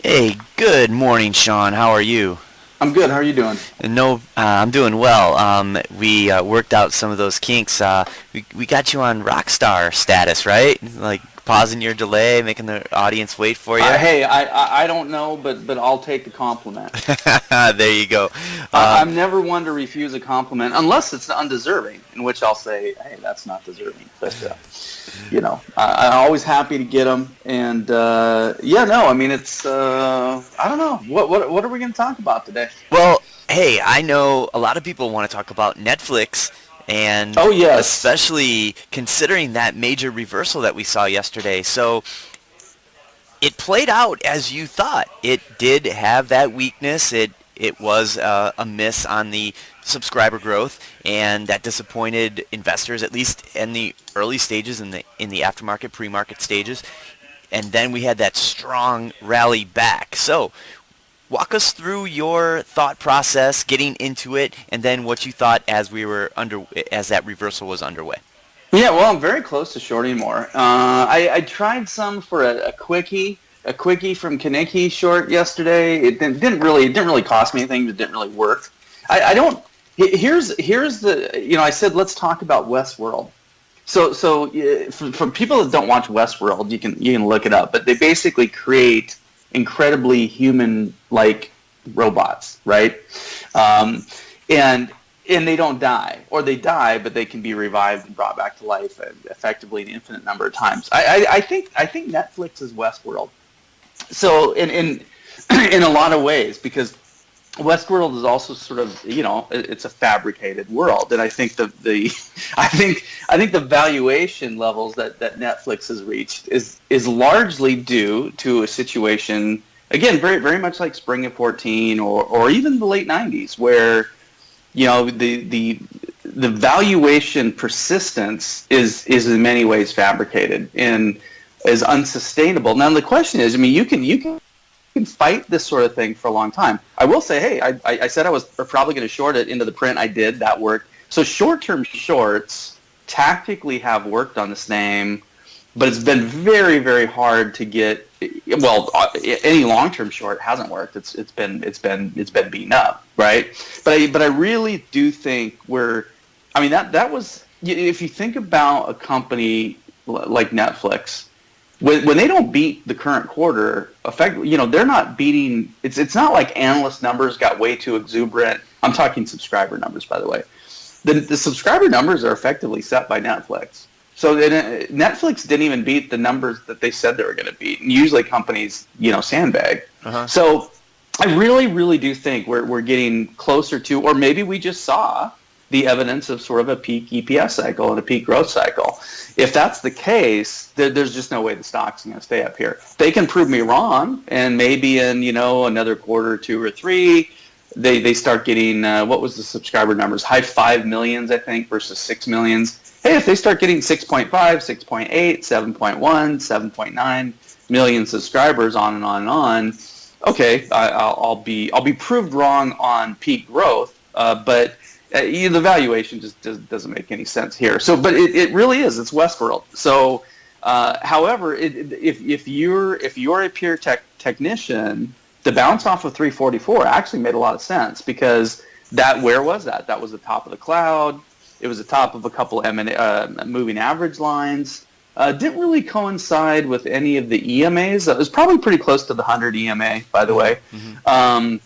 Hey, good morning, Sean. How are you? I'm good. How are you doing? No, I'm doing well. We worked out some of those kinks. We got you on Rockstar status, right? Like pausing your delay, making the audience wait for you. Hey, I don't know, but I'll take the compliment. There you go. Um, I'm never one to refuse a compliment unless it's undeserving, in which I'll say, hey, that's not deserving. But I'm always happy to get them. And yeah, no, I mean it's I don't know what are we going to talk about today? well, hey, I know a lot of people want to talk about Netflix, and Oh yes, especially considering that major reversal that we saw yesterday. So it played out as you thought. It did have that weakness. It was a miss on the subscriber growth, and that disappointed investors at least in the early stages, in the aftermarket, pre-market stages. And then we had that strong rally back. So walk us through your thought process, getting into it, and then what you thought as that reversal was underway. yeah. Well, I'm very close to shorting more. I tried some for a quickie from Kaneki short yesterday. It didn't really cost me anything. It didn't really work. I don't. Here's the I said let's talk about Westworld. So for people that don't watch Westworld, you can look it up. But they basically create incredibly human-like robots, right? Um, and and they don't die, or they die, but they can be revived and brought back to life effectively an infinite number of times. I think Netflix is Westworld. So in a lot of ways, because Westworld is also sort of it's a fabricated world, and I think the I think the valuation levels that Netflix has reached is largely due to a situation, again, very very much like spring of 14 or even the late 90s, where the valuation persistence is in many ways fabricated and is unsustainable. Now the question is, I mean, you can fight this sort of thing for a long time. I will say, hey, I said I was probably going to short it into the print. I did. That worked. So short-term shorts tactically have worked on this name, but it's been very, very hard to get. Well, any long-term short hasn't worked. It's been beaten up, right? But I really do think I mean that was, if you think about a company like Netflix, when they don't beat the current quarter, they're not beating. It's not like analyst numbers got way too exuberant. I'm talking subscriber numbers, by the way. The subscriber numbers are effectively set by Netflix. So Netflix didn't even beat the numbers that they said they were going to beat. And usually companies, sandbag. Uh-huh. So I really, really do think we're getting closer to, or maybe we just saw the evidence of sort of a peak EPS cycle and a peak growth cycle. If that's the case, there's just no way the stock's going to stay up here. They can prove me wrong, and maybe in another quarter or two or three, they start getting what was the subscriber numbers? High 5 millions, I think, versus 6 millions. Hey, if they start getting 6.5, 6.8, 7.1, 7.9 million subscribers, on and on and on, okay, I'll be proved wrong on peak growth, but the valuation just doesn't make any sense here. So, but it really is. It's Westworld. So, however, if you're a pure technician, the bounce off of 344 actually made a lot of sense, because where was that? That was the top of the cloud. It was the top of a couple moving average lines. Didn't really coincide with any of the EMAs. It was probably pretty close to the 100 EMA, by the way. Mm-hmm.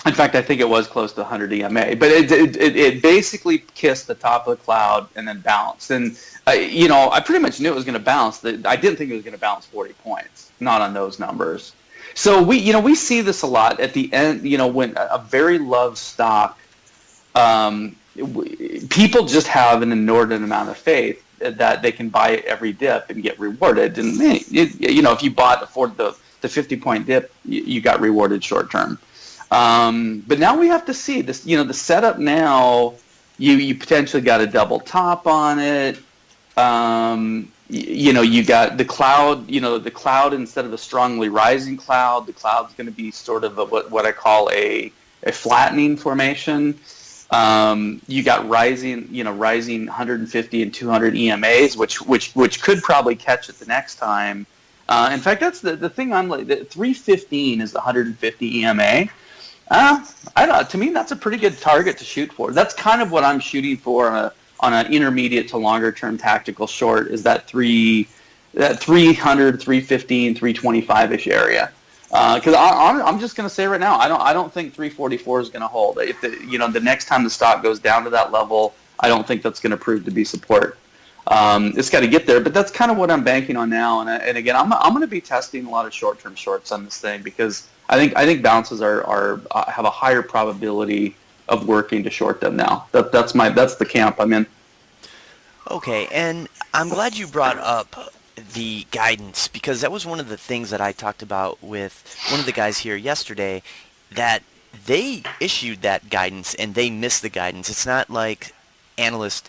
In fact, I think it was close to 100 EMA, but it basically kissed the top of the cloud and then bounced. And I pretty much knew it was going to bounce. I didn't think it was going to bounce 40 points, not on those numbers. So we see this a lot at the end. When a very loved stock, people just have an inordinate amount of faith that they can buy every dip and get rewarded. And if you bought the 50-point dip, you got rewarded short term. But now we have to see this. The setup now. You potentially got a double top on it. You got the cloud. The cloud, instead of a strongly rising cloud, the cloud's going to be sort of what I call a flattening formation. You got rising 150 and 200 EMAs, which could probably catch it the next time. In fact, that's the thing I'm like, the 315 is the 150 EMA. I don't, to me, that's a pretty good target to shoot for. That's kind of what I'm shooting for on an intermediate to longer term tactical short, is that 300, 315, 325-ish area. Because I'm just going to say right now, I don't think 344 is going to hold. If the next time the stock goes down to that level, I don't think that's going to prove to be support. It's got to get there, but that's kind of what I'm banking on now. And again, I'm going to be testing a lot of short-term shorts on this thing, because I think bounces are have a higher probability of working to short them now. That's the camp I'm in. Okay, and I'm glad you brought up the guidance, because that was one of the things that I talked about with one of the guys here yesterday, that they issued that guidance and they missed the guidance. It's not like analysts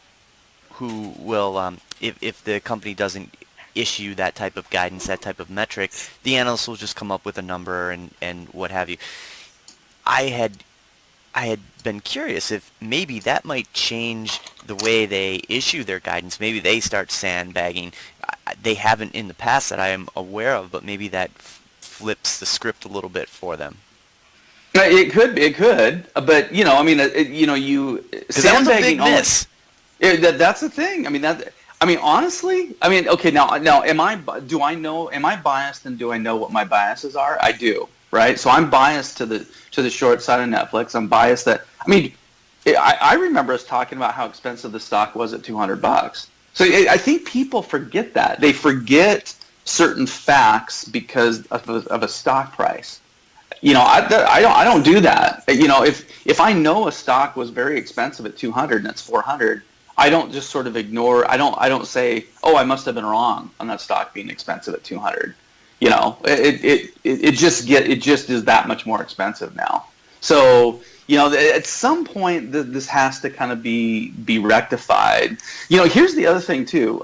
who will, if the company doesn't issue that type of guidance, that type of metric, the analysts will just come up with a number and what have you. I had been curious if maybe that might change the way they issue their guidance. Maybe they start sandbagging. They haven't in the past that I am aware of, but maybe that flips the script a little bit for them. It could, but I mean, because that was a big miss. That's the thing. I mean, honestly, okay. Now, am I biased, and do I know what my biases are? I do, right? So I'm biased to the short side of Netflix. I'm biased that. I remember us talking about how expensive the stock was at $200. So I think people forget that. They forget certain facts because of a stock price. I don't do that. If I know a stock was very expensive at 200 and it's 400, I don't just sort of ignore. I don't say, oh, I must have been wrong on that stock being expensive at 200. It just is that much more expensive now. So at some point this has to kind of be rectified. Here's the other thing too.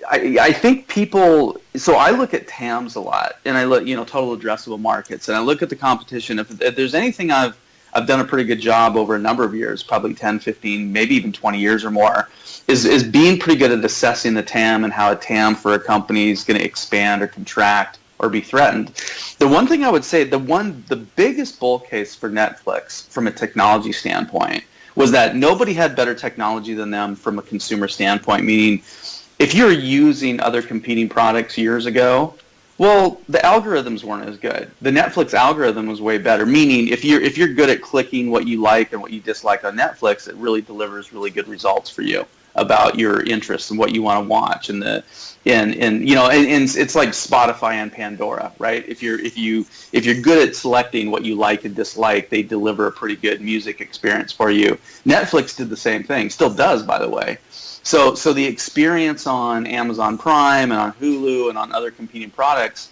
I think people. So I look at TAMs a lot, and I look, total addressable markets, and I look at the competition. If there's anything I've done a pretty good job over a number of years, probably 10, 15, maybe even 20 years or more, is being pretty good at assessing the TAM and how a TAM for a company is going to expand or contract or be threatened. The one thing I would say, the biggest bull case for Netflix from a technology standpoint was that nobody had better technology than them from a consumer standpoint, meaning if you're using other competing products years ago, well, the algorithms weren't as good. The Netflix algorithm was way better, meaning if you're good at clicking what you like and what you dislike on Netflix, it really delivers really good results for you about your interests and what you want to watch, and it's like Spotify and Pandora, right? If you're good at selecting what you like and dislike, they deliver a pretty good music experience for you. Netflix did the same thing, still does, by the way. So the experience on Amazon Prime and on Hulu and on other competing products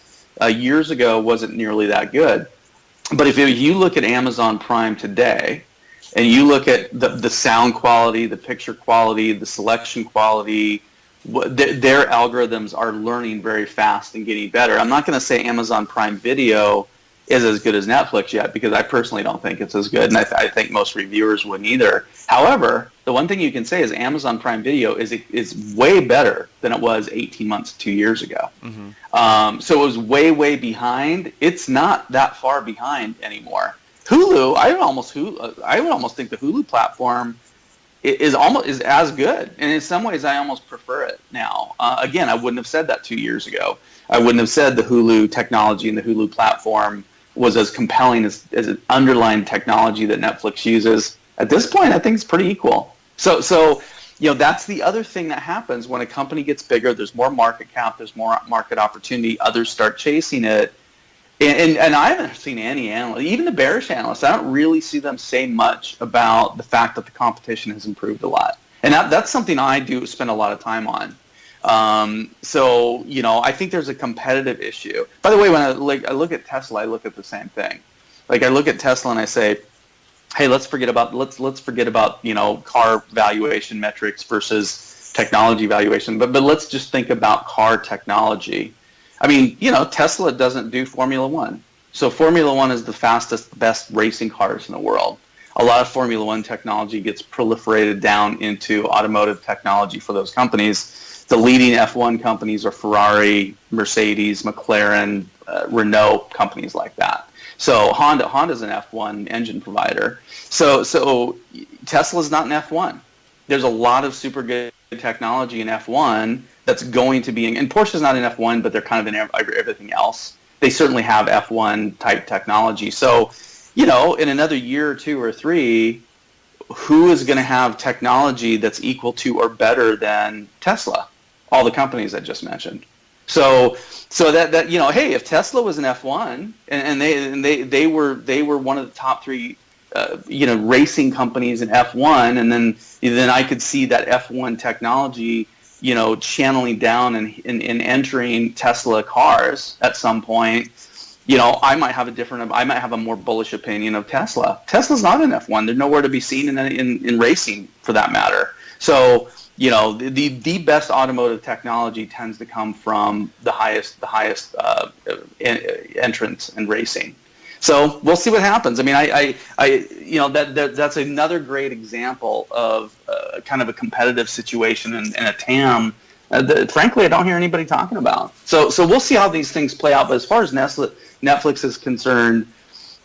years ago wasn't nearly that good. But if you look at Amazon Prime today, and you look at the sound quality, the picture quality, the selection quality, their algorithms are learning very fast and getting better. I'm not going to say Amazon Prime Video is as good as Netflix yet, because I personally don't think it's as good, and I think most reviewers wouldn't either. However, the one thing you can say is Amazon Prime Video is way better than it was 18 months, 2 years ago. Mm-hmm. So it was way behind. It's not that far behind anymore. Hulu, I would almost think the Hulu platform is as good, and in some ways I almost prefer it now. Again, I wouldn't have said that 2 years ago. I wouldn't have said the Hulu technology and the Hulu platform was as compelling as an underlying technology that Netflix uses. At this point, I think it's pretty equal. So that's the other thing that happens when a company gets bigger. There's more market cap, there's more market opportunity. Others start chasing it. And I haven't seen any analyst, even the bearish analysts, I don't really see them say much about the fact that the competition has improved a lot. And that's something I do spend a lot of time on. So I think there's a competitive issue. By the way, when I look at Tesla, I look at the same thing. Like I look at Tesla and I say, hey, let's forget about car valuation metrics versus technology valuation, but let's just think about car technology. Tesla doesn't do Formula One. So Formula One is the fastest, best racing cars in the world. A lot of Formula One technology gets proliferated down into automotive technology for those companies. The leading F1 companies are Ferrari, Mercedes, McLaren, Renault, companies like that. So Honda's an F1 engine provider. So Tesla's not an F1. There's a lot of super good technology in F1 that's going to be and Porsche's not in F1, but they're kind of in everything else. They certainly have F1 type technology. So, in another year or 2 or 3, who is going to have technology that's equal to or better than Tesla? All the companies I just mentioned. So that hey, if Tesla was an F1 and they were one of the top 3 racing companies in F1, and then I could see that F1 technology channeling down and entering Tesla cars at some point. I might have a more bullish opinion of Tesla. Tesla's not an F1. They're nowhere to be seen in racing, for that matter. So, the best automotive technology tends to come from the highest entrants in racing. So we'll see what happens. I mean, that's another great example of kind of a competitive situation and a TAM that, frankly, I don't hear anybody talking about. So we'll see how these things play out. But as far as Netflix is concerned,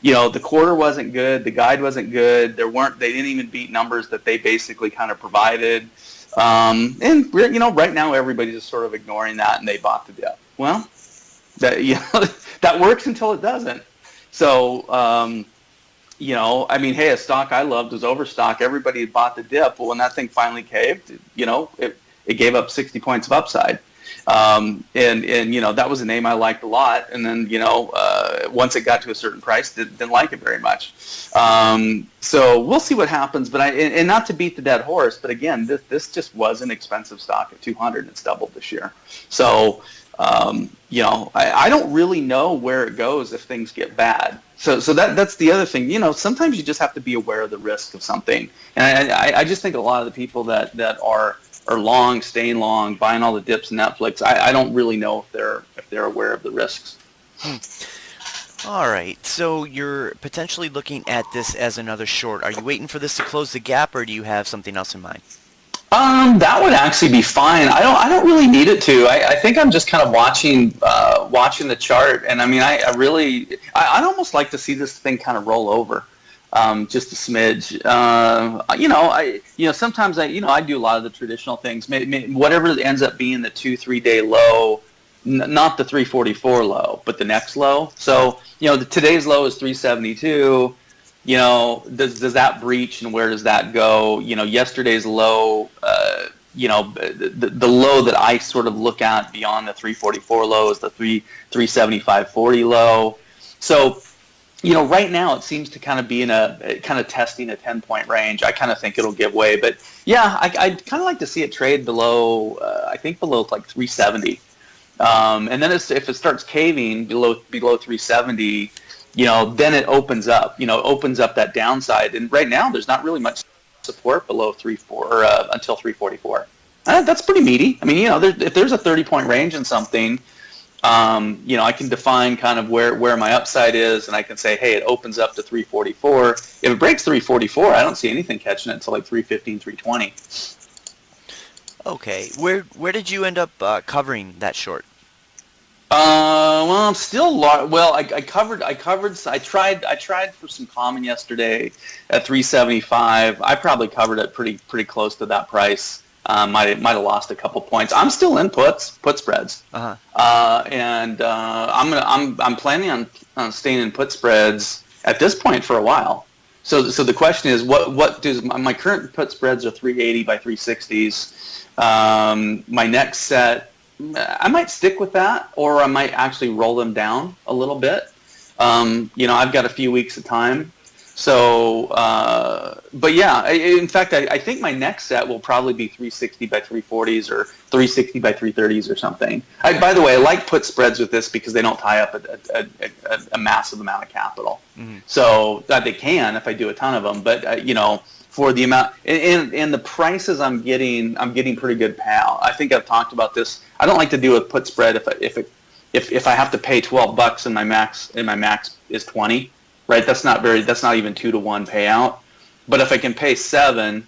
the quarter wasn't good, the guide wasn't good. They didn't even beat numbers that they basically kind of provided. And right now everybody's just sort of ignoring that, and they bought the dip. Well, that works until it doesn't. So, I mean, hey, a stock I loved was Overstock. Everybody bought the dip, but when that thing finally caved, it gave up 60 points of upside. And that was a name I liked a lot. And then, once it got to a certain price, didn't like it very much. So we'll see what happens. But and not to beat the dead horse, but again, this just was an expensive stock at 200, and it's doubled this year. So, I don't really know where it goes if things get bad. So that's the other thing. Sometimes you just have to be aware of the risk of something. And I just think a lot of the people that are long, staying long, buying all the dips in Netflix, I don't really know if they're aware of the risks. All right. So you're potentially looking at this as another short. Are you waiting for this to close the gap, or do you have something else in mind? That would actually be fine. I don't really need it to. I think I'm just kind of watching the chart, and I mean, I'd almost like to see this thing kind of roll over, just a smidge. Sometimes I do a lot of the traditional things. Whatever ends up being the 2-3 day low, not the 344 low, but the next low. So today's low is 372. Does that breach, and where does that go? Yesterday's low, the low that I sort of look at beyond the 344 low is the 375.40 low. So, right now it seems to kind of be in kind of testing a 10-point range. I kind of think it'll give way, but yeah, I'd kind of like to see it trade below, I think below like 370. And then if it starts caving below 370, then it opens up that downside. And right now, there's not really much support below until 344. That's pretty meaty. I mean, if there's a 30-point range in something, I can define kind of where my upside is, and I can say, hey, it opens up to 344. If it breaks 344, I don't see anything catching it until like 315, 320. Okay. Where did you end up covering that short? Well, I'm still well. I tried for some common yesterday at 375. I probably covered it pretty close to that price. Might have lost a couple points. I'm still in put spreads. And I'm planning on staying in put spreads at this point for a while. So the question is, what does my current put spreads are 380 by 360s. My next set, I might stick with that, or I might actually roll them down a little bit. I've got a few weeks of time. So, but yeah, in fact, I think my next set will probably be 360 by 340s or 360 by 330s or something. By the way, I like put spreads with this because they don't tie up a massive amount of capital. Mm-hmm. So that they can if I do a ton of them, but for the amount and the prices I'm getting pretty good payout. I think I've talked about this. I don't like to do a put spread if I have to pay $12 and my max is 20. Right, that's not even 2-to-1 payout. But if I can pay 7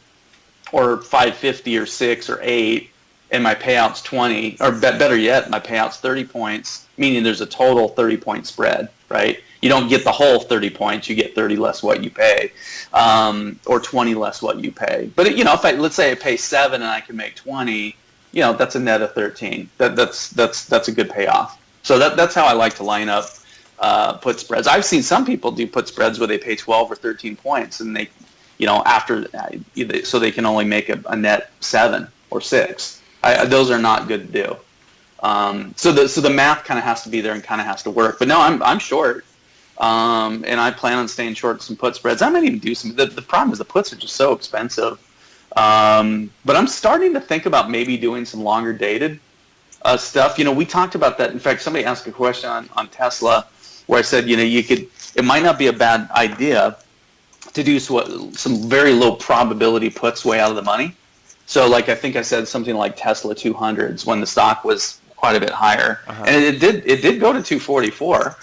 or 550 or 6 or 8, and my payout's 20, or better yet, my payout's 30 points, meaning there's a total 30-point spread, right? You don't get the whole 30 points, you get 30 less what you pay, or 20 less what you pay. But if let's say I pay 7 and I can make 20, that's a net of 13. That's a good payoff. So that's how I like to line up put spreads. I've seen some people do put spreads where they pay 12 or 13 points, and they, after so they can only make a net 7 or 6. Those are not good to do. So the math kind of has to be there and kind of has to work. But no, I'm short, and I plan on staying short some put spreads. I might even do some. The problem is the puts are just so expensive. But I'm starting to think about maybe doing some longer dated stuff. We talked about that. In fact, somebody asked a question on Tesla where I said, it might not be a bad idea to do some very low probability puts way out of the money. So like, I think I said something like Tesla 200s when the stock was quite a bit higher, and it did go to 244.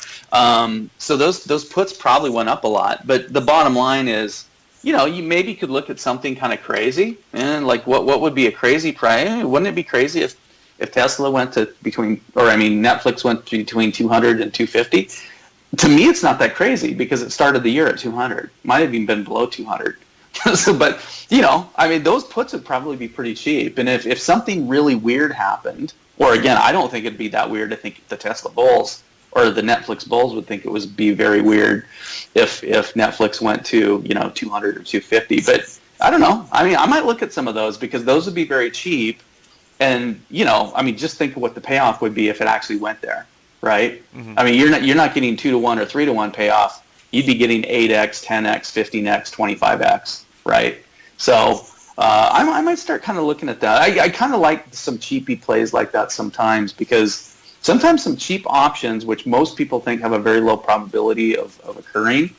So those puts probably went up a lot. But the bottom line is, you maybe could look at something kind of crazy, and like what would be a crazy price? Wouldn't it be crazy if Tesla went to Netflix went between 200 and 250? To me, it's not that crazy because it started the year at 200. Might have even been below 200. So, but those puts would probably be pretty cheap. And if something really weird happened, or again, I don't think it'd be that weird. I think the Tesla bulls or the Netflix bulls would think it would be very weird if Netflix went to 200 or 250. But I don't know. I might look at some of those because those would be very cheap. And just think of what the payoff would be if it actually went there, right? Mm-hmm. You're not getting 2-to-1 or 3-to-1 payoff. You'd be getting 8x, 10x, 15x, 25x, right? So I might start kind of looking at that. I kind of like some cheapy plays like that sometimes because sometimes some cheap options, which most people think have a very low probability of occurring,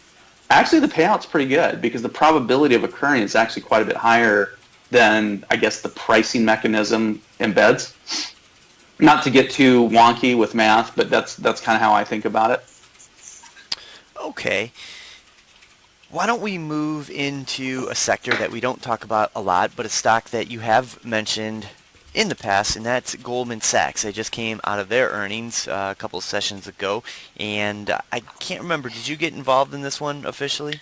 actually the payout's pretty good because the probability of occurring is actually quite a bit higher than, I guess, the pricing mechanism embeds. Not to get too wonky with math, but that's kind of how I think about it. Okay. Why don't we move into a sector that we don't talk about a lot, but a stock that you have mentioned in the past, and that's Goldman Sachs. They just came out of their earnings a couple of sessions ago, and I can't remember, did you get involved in this one officially?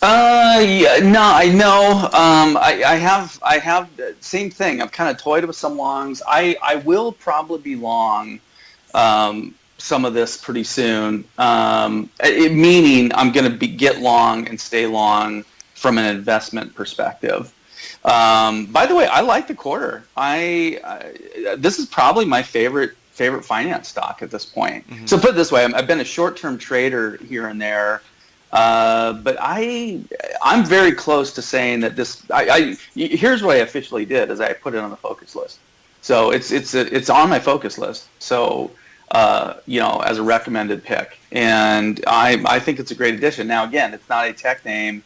Yeah, no, I know. I have same thing. I've kind of toyed with some longs. I will probably be long some of this pretty soon. Meaning I'm going to get long and stay long from an investment perspective. By the way, I like the quarter. This is probably my favorite finance stock at this point. Mm-hmm. So put it this way, I've been a short-term trader here and there. But I'm very close to saying that this. Here's what I officially did: is I put it on the focus list. So it's on my focus list. So as a recommended pick, and I think it's a great addition. Now again, it's not a tech name.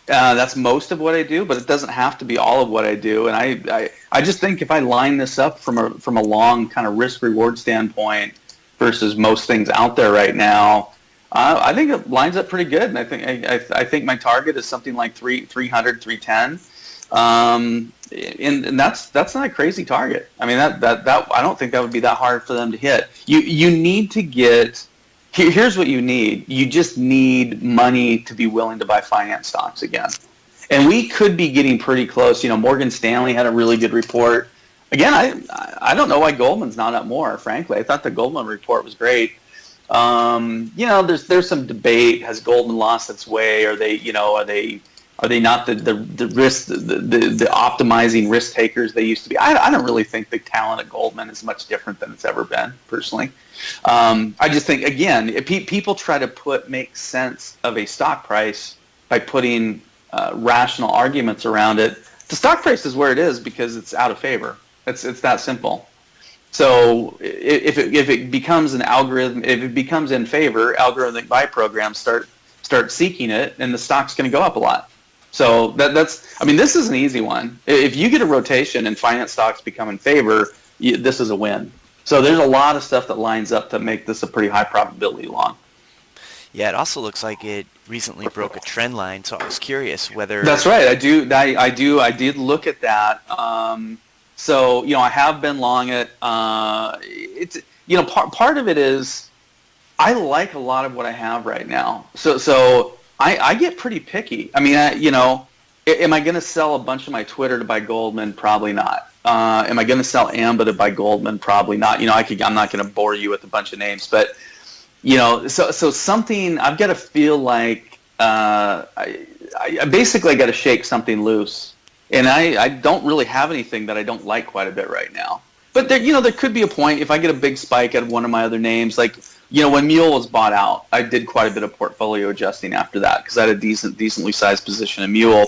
That's most of what I do, but it doesn't have to be all of what I do. And I just think if I line this up from a long kind of risk reward standpoint versus most things out there right now. I think it lines up pretty good, and I think my target is something like 300, 310, and that's not a crazy target. I mean that I don't think that would be that hard for them to hit. You need to get. Here's what you need. You just need money to be willing to buy finance stocks again, and we could be getting pretty close. Morgan Stanley had a really good report. Again, I don't know why Goldman's not up more. Frankly, I thought the Goldman report was great. There's some debate. Has Goldman lost its way? Are they not the risk, the optimizing risk takers they used to be? I don't really think the talent at Goldman is much different than it's ever been, personally. I just think, again, if people try to make sense of a stock price by putting rational arguments around it. The stock price is where it is because it's out of favor. It's that simple. So if it becomes an algorithm, if it becomes in favor, algorithmic buy programs start seeking it, and the stock's going to go up a lot. So this is an easy one. If you get a rotation and finance stocks become in favor, this is a win. So there's a lot of stuff that lines up to make this a pretty high probability long. Yeah, it also looks like it recently broke a trend line. So I was curious whether that's right. I did look at that. So, I have been long it. It's, part of it is I like a lot of what I have right now. So I get pretty picky. I mean, am I going to sell a bunch of my Twitter to buy Goldman? Probably not. Am I going to sell AMBA to buy Goldman? Probably not. I'm not going to bore you with a bunch of names, but so something I've got to feel like I basically got to shake something loose, and I don't really have anything that I don't like quite a bit right now. But there could be a point if I get a big spike out of one of my other names, like when Mule was bought out, I did quite a bit of portfolio adjusting after that because I had a decently sized position in Mule.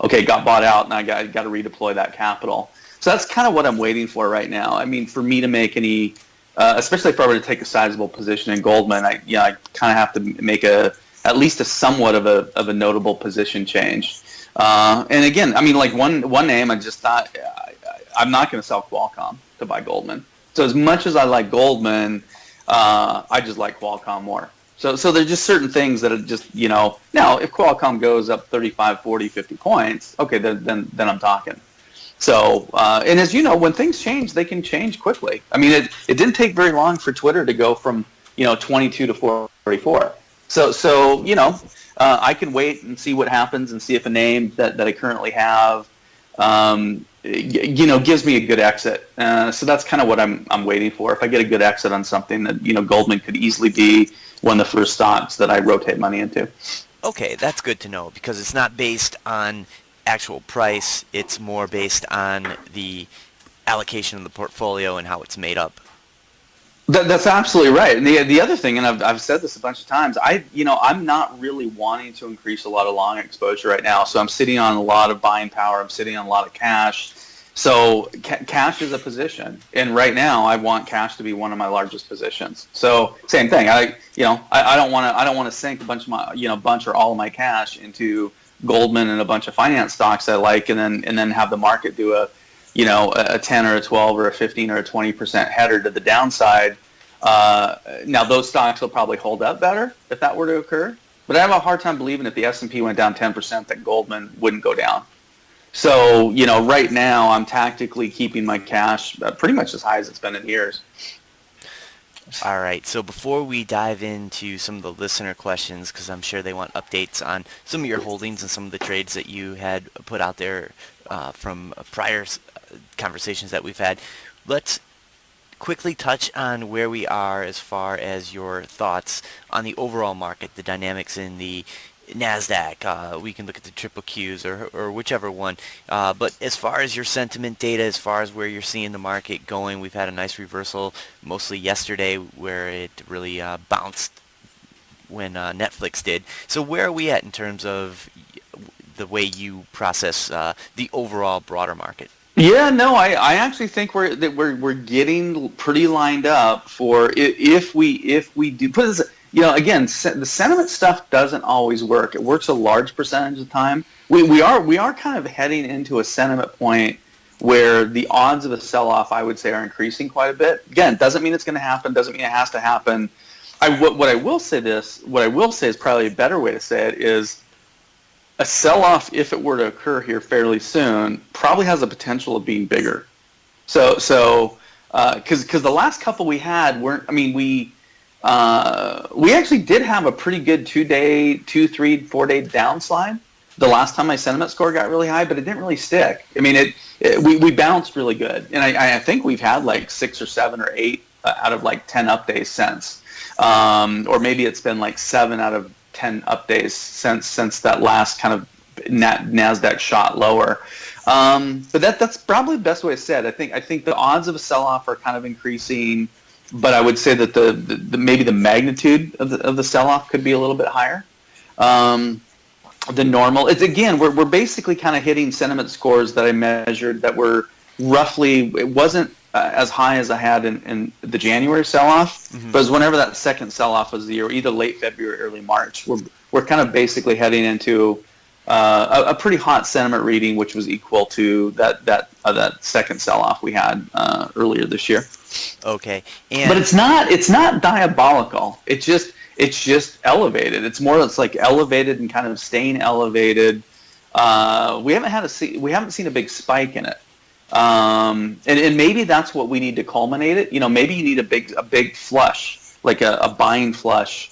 Okay, got bought out, and I got to redeploy that capital. So that's kind of what I'm waiting for right now. I mean, for me to make any, especially if I were to take a sizable position in Goldman, I kind of have to make at least a somewhat of a notable position change. And again, I mean, like one name, I just thought I'm not going to sell Qualcomm to buy Goldman. So as much as I like Goldman, I just like Qualcomm more. So there's just certain things that are just, now if Qualcomm goes up 35, 40, 50 points, okay, then I'm talking. So, and as you know, when things change, they can change quickly. I mean, it didn't take very long for Twitter to go from, 22 to 44. So I can wait and see what happens and see if a name that I currently have, gives me a good exit. So that's kind of what I'm waiting for. If I get a good exit on something that, Goldman could easily be one of the first stocks that I rotate money into. Okay, that's good to know because it's not based on actual price. It's more based on the allocation of the portfolio and how it's made up. That's absolutely right. And the other thing, and I've said this a bunch of times, I'm not really wanting to increase a lot of long exposure right now. So I'm sitting on a lot of buying power. I'm sitting on a lot of cash. So cash is a position, and right now I want cash to be one of my largest positions. So same thing. I don't want to sink a bunch of my bunch or all of my cash into Goldman and a bunch of finance stocks I like, and then have the market do a 10 or a 12 or a 15 or a 20% header to the downside. Now those stocks will probably hold up better if that were to occur, but I have a hard time believing if the S&P went down 10% that Goldman wouldn't go down. So right now I'm tactically keeping my cash pretty much as high as it's been in years. All right, so before we dive into some of the listener questions, because I'm sure they want updates on some of your holdings and some of the trades that you had put out there from prior conversations that we've had, let's quickly touch on where we are as far as your thoughts on the overall market, the dynamics in the NASDAQ. We can look at the triple Qs or whichever one. But as far as your sentiment data, as far as where you're seeing the market going, we've had a nice reversal mostly yesterday where it really bounced when Netflix did. So where are we at in terms of the way you process the overall broader market? Yeah, no, I actually think we're getting pretty lined up for if we do put this. Again, the sentiment stuff doesn't always work. It works a large percentage of the time. We are kind of heading into a sentiment point where the odds of a sell-off, I would say, are increasing quite a bit. Again, doesn't mean it's going to happen. Doesn't mean it has to happen. What I will say is probably a better way to say it is a sell-off, if it were to occur here fairly soon, probably has the potential of being bigger. So because the last couple we had weren't. I mean, we actually did have a pretty good 2-day, 2, 3, 4-day downslide the last time my sentiment score got really high, but it didn't really stick. I mean, we bounced really good, and I think we've had like 6 or 7 or 8 out of like 10 up days since, or maybe it's been like 7 out of 10 up days since that last kind of NASDAQ shot lower. But that's probably the best way to say it. I think the odds of a sell-off are kind of increasing, but I would say that the maybe the magnitude of the sell-off could be a little bit higher than normal. It's again, we're basically kind of hitting sentiment scores that I measured that were roughly, it wasn't as high as I had in the January sell-off, but it was whenever that second sell-off was the year, either late February or early March. We're kind of basically heading into a pretty hot sentiment reading, which was equal to that second sell-off we had earlier this year. Okay, but it's not diabolical. It's just elevated. It's like elevated and kind of staying elevated. We haven't seen a big spike in it. And maybe that's what we need to culminate it. Maybe you need a big flush, like a buying flush,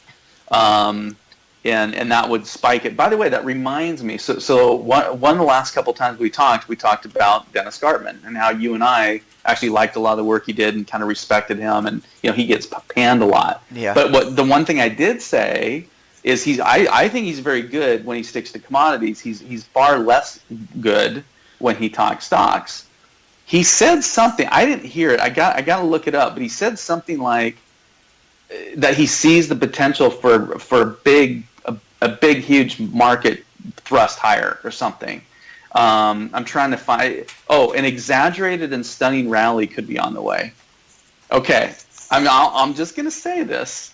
and that would spike it. By the way, that reminds me. So one of the last couple times we talked about Dennis Gartman and how you and I actually liked a lot of the work he did and kind of respected him, and he gets panned a lot. Yeah. But the one thing I did say is I think he's very good when he sticks to commodities. He's far less good when he talks stocks. He said something, I didn't hear it, I got to look it up, but he said something like that he sees the potential for a big huge market thrust higher or something. I'm trying to find, an exaggerated and stunning rally could be on the way. Okay, I'm just going to say this.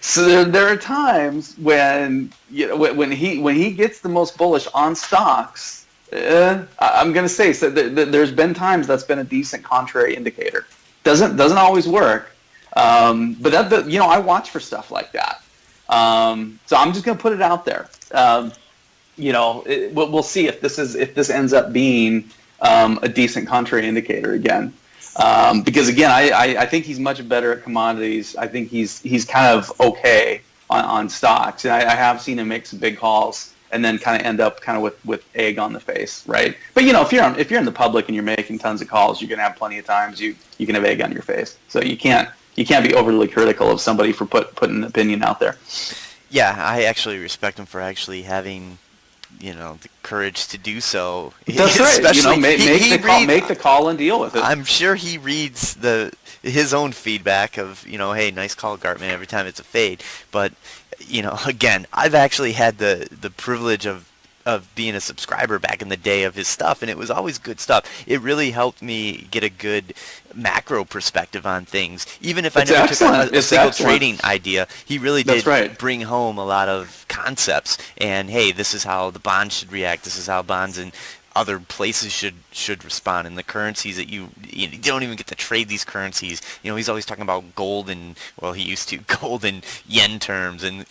So there are times when when he gets the most bullish on stocks. I'm going to say there's been times that's been a decent contrary indicator. Doesn't always work, but I watch for stuff like that. So I'm just going to put it out there. We'll see if this ends up being a decent contrary indicator again. Because again, I think he's much better at commodities. I think he's kind of okay on stocks. And I have seen him make some big calls and then kind of end up kind of with egg on the face, right? But if you're in the public and you're making tons of calls, you're gonna have plenty of times you can have egg on your face. So you can't be overly critical of somebody for putting an opinion out there. Yeah, I actually respect him for actually having the courage to do so. That's right. Especially make the call and deal with it. I'm sure he reads his own feedback of hey, nice call, Gartman, every time it's a fade. But again, I've actually had the privilege of being a subscriber back in the day of his stuff, and it was always good stuff. It really helped me get a good macro perspective on things. Even if I never took a single trading idea, he really did bring home a lot of concepts. And hey, this is how the bonds should react. This is how bonds and other places should respond, and the currencies that you don't even get to trade these currencies. He's always talking about gold and, well, he used to, gold and yen terms, and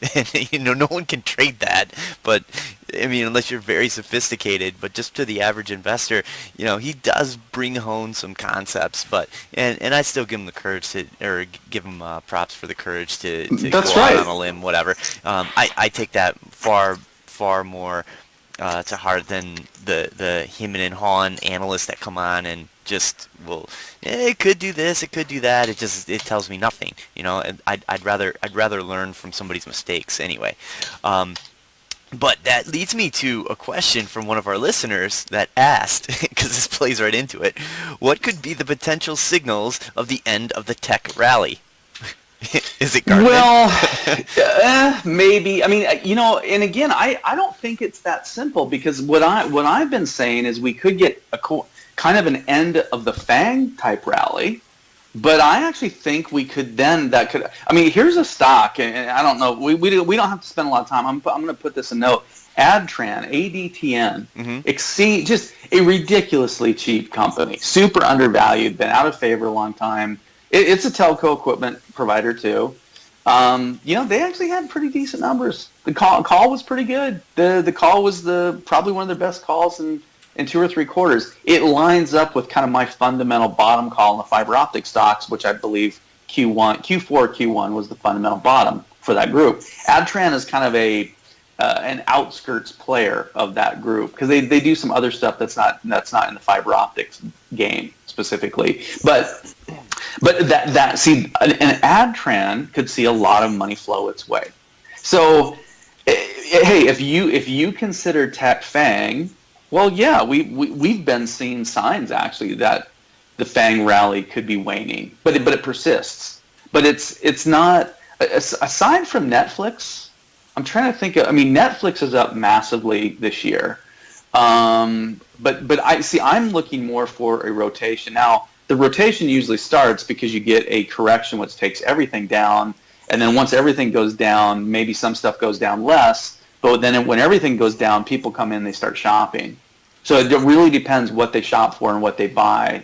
no one can trade that. But I mean, unless you're very sophisticated. But just to the average investor, he does bring home some concepts. But and I still give him the courage or give him props for the courage to go out on a limb, whatever. I take that far more to heart than the him and hawing analysts that come on and just it could do this, it could do that. It tells me nothing, And I'd rather learn from somebody's mistakes anyway. But that leads me to a question from one of our listeners that asked, because this plays right into it, what could be the potential signals of the end of the tech rally? Is it Gartman? Well, maybe. I mean, and again, I don't think it's that simple, because what I've been saying is we could get kind of an end of the FANG type rally, but I actually think we could here's a stock, and I don't know, we don't have to spend a lot of time. I'm going to put this in note. ADTN, exceed, just a ridiculously cheap company, super undervalued, been out of favor a long time. It's a telco equipment provider too. They actually had pretty decent numbers. The call was pretty good. The call was probably one of their best calls in 2 or 3 quarters. It lines up with kind of my fundamental bottom call in the fiber optic stocks, which I believe Q4 was the fundamental bottom for that group. ADTN is kind of an outskirts player of that group, because they do some other stuff that's not in the fiber optics game specifically. But an ADTN could see a lot of money flow its way. So hey, if you consider tech FANG, well, yeah, we've been seeing signs actually that the FANG rally could be waning, but it persists. But it's not, aside from Netflix. I'm trying to think of, Netflix is up massively this year. But I'm looking more for a rotation. Now, the rotation usually starts because you get a correction which takes everything down, and then once everything goes down, maybe some stuff goes down less, but then when everything goes down, people come in, they start shopping. So it really depends what they shop for and what they buy.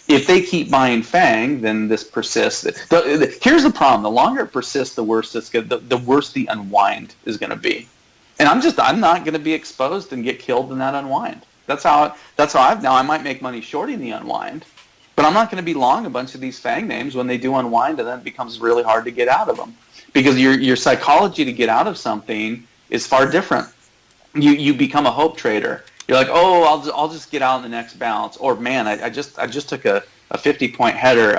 If they keep buying FANG, then this persists. Here's the problem: the longer it persists, the worse the worse the unwind is going to be. And I'm not going to be exposed and get killed in that unwind. That's how I've now. I might make money shorting the unwind, but I'm not going to be long a bunch of these FANG names when they do unwind, and then it becomes really hard to get out of them because your psychology to get out of something is far different. You become a hope trader. You're like, oh, I'll just get out in the next bounce, or man, I just took a 50-point header.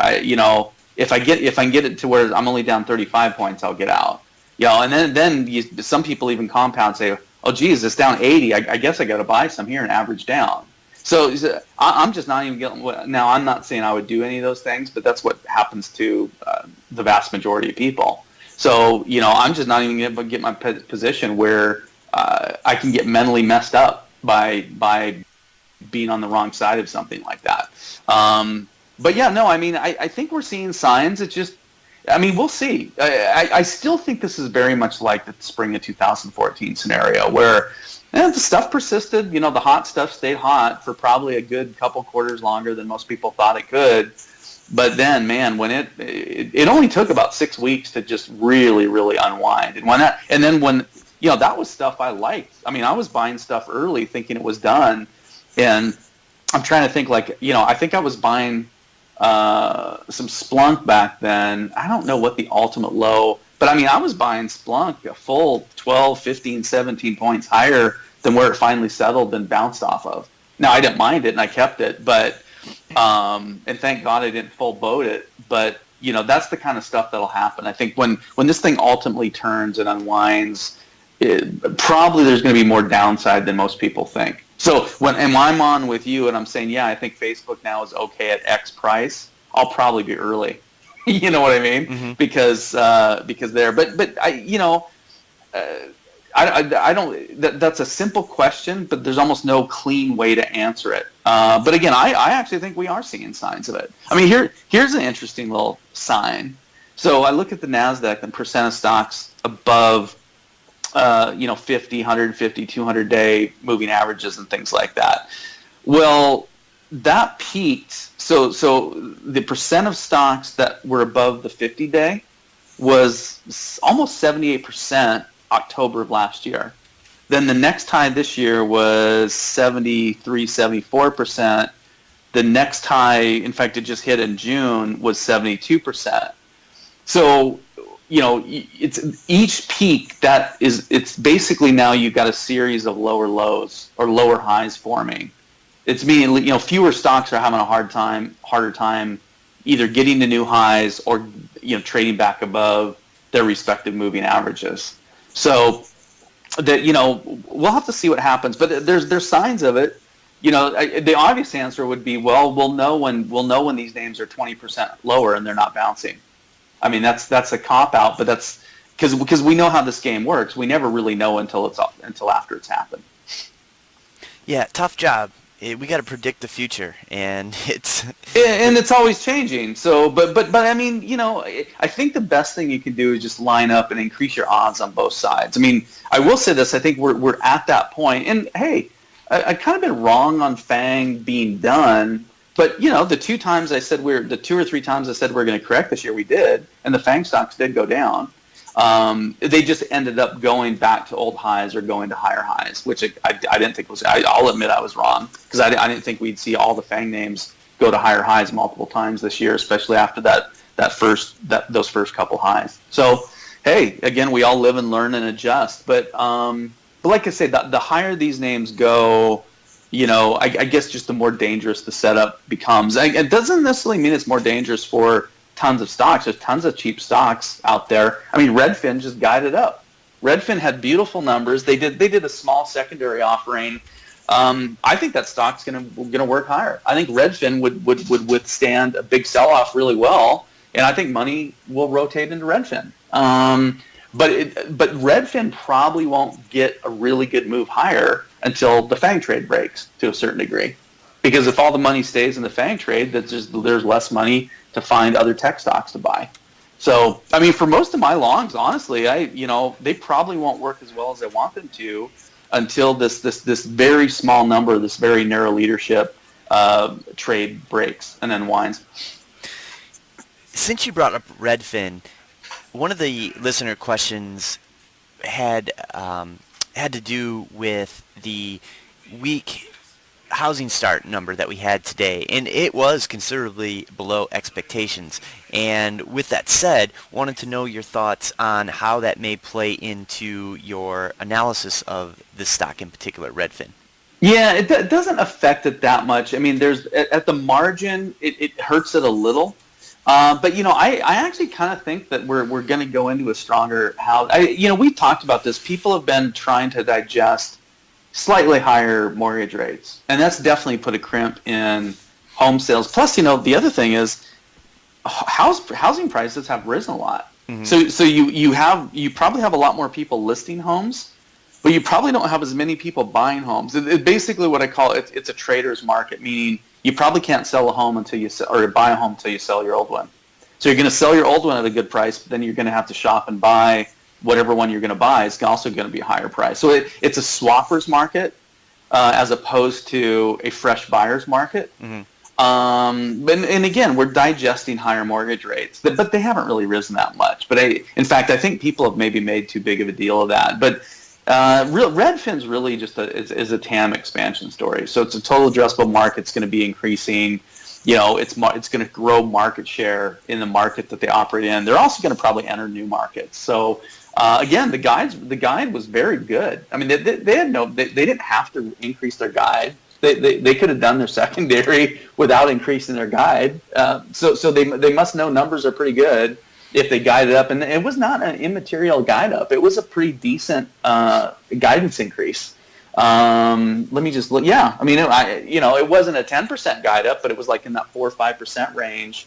If I can get it to where I'm only down 35 points, I'll get out. And then some people even compound say, oh, geez, it's down 80. I guess I got to buy some here and average down. So I'm just not even getting. Now, I'm not saying I would do any of those things, but that's what happens to the vast majority of people. So I'm just not even going to get my position where I can get mentally messed up by being on the wrong side of something like that. But yeah, no, I mean, I think we're seeing signs. It's just, I mean, we'll see. I still think this is very much like the spring of 2014 scenario where the stuff persisted. The hot stuff stayed hot for probably a good couple quarters longer than most people thought it could. But then, man, when it only took about 6 weeks to just really, really unwind. And then when that was stuff I liked. I mean, I was buying stuff early thinking it was done. And I'm trying to think I think I was buying some Splunk back then. I don't know what the ultimate low, but I mean, I was buying Splunk a full 12, 15, 17 points higher than where it finally settled and bounced off of. Now, I didn't mind it and I kept it, but, and thank God I didn't full boat it, but that's the kind of stuff that'll happen. I think when this thing ultimately turns and unwinds, probably there's going to be more downside than most people think. So when I'm on with you and I'm saying, yeah, I think Facebook now is okay at X price, I'll probably be early. You know what I mean? Mm-hmm. Because there. But I don't. That's a simple question, but there's almost no clean way to answer it. But again, I actually think we are seeing signs of it. I mean, here's an interesting little sign. So I look at the NASDAQ and percent of stocks above 50, 150, 200-day moving averages and things like that. Well, that peaked. So the percent of stocks that were above the 50-day was almost 78% October of last year. Then the next high this year was 73, 74%. The next high, in fact, it just hit in June, was 72%. So it's each peak it's basically now you've got a series of lower lows or lower highs forming. It's meaning fewer stocks are having a harder time either getting to new highs or trading back above their respective moving averages. So that we'll have to see what happens, but there's signs of it. The obvious answer would be, well, we'll know when these names are 20% lower and they're not bouncing. I mean, that's a cop-out, but that's because we know how this game works. We never really know until after it's happened. Yeah, tough job. We got to predict the future, and it's always changing. So, but I mean, I think the best thing you can do is just line up and increase your odds on both sides. I mean, I will say this: I think we're at that point, and hey, I kind of been wrong on FANG being done. But the 2 or 3 times I said we're going to correct this year, we did, and the FANG stocks did go down. They just ended up going back to old highs or going to higher highs, which I didn't think was. I'll admit I was wrong because I didn't think we'd see all the FANG names go to higher highs multiple times this year, especially after those first couple highs. So hey, again, we all live and learn and adjust. But like I say, the higher these names go, I guess just the more dangerous the setup becomes. It doesn't necessarily mean it's more dangerous for tons of stocks. There's tons of cheap stocks out there. I mean, Redfin just guided up. Redfin had beautiful numbers. They did a small secondary offering. I think that stock's gonna work higher. I think Redfin would withstand a big sell-off really well, and I think money will rotate into Redfin. But Redfin probably won't get a really good move higher until the FANG trade breaks to a certain degree. Because if all the money stays in the FANG trade, there's less money to find other tech stocks to buy. So, I mean, for most of my longs, honestly, they probably won't work as well as I want them to until this very small number, this very narrow leadership trade breaks and then winds. Since you brought up Redfin, one of the listener questions had to do with the weak housing start number that we had today, and it was considerably below expectations. And with that said, wanted to know your thoughts on how that may play into your analysis of this stock in particular, Redfin. Yeah, it doesn't affect it that much. I mean, there's at the margin, it hurts it a little. But I actually kind of think that we're going to go into a stronger house. We've talked about this. People have been trying to digest slightly higher mortgage rates, and that's definitely put a crimp in home sales. Plus, the other thing is housing prices have risen a lot. Mm-hmm. So you probably have a lot more people listing homes, but you probably don't have as many people buying homes. It basically what I call it's a trader's market, meaning you probably can't sell a home until you or buy a home until you sell your old one. So you're going to sell your old one at a good price, but then you're going to have to shop and buy whatever one you're going to buy is also going to be a higher price. So it's a swapper's market as opposed to a fresh buyer's market. Mm-hmm. And again, we're digesting higher mortgage rates, but they haven't really risen that much. But in fact, I think people have maybe made too big of a deal of that. But Redfin's really just is a TAM expansion story. So it's a total addressable market. It's going to be increasing. It's going to grow market share in the market that they operate in. They're also going to probably enter new markets. So again, the guide was very good. I mean, they didn't have to increase their guide. They could have done their secondary without increasing their guide. So they must know numbers are pretty good if they guided up. And it was not an immaterial guide up. It was a pretty decent guidance increase. Let me just look. Yeah, I mean, it wasn't a 10% guide up, but it was like in that 4 or 5% range.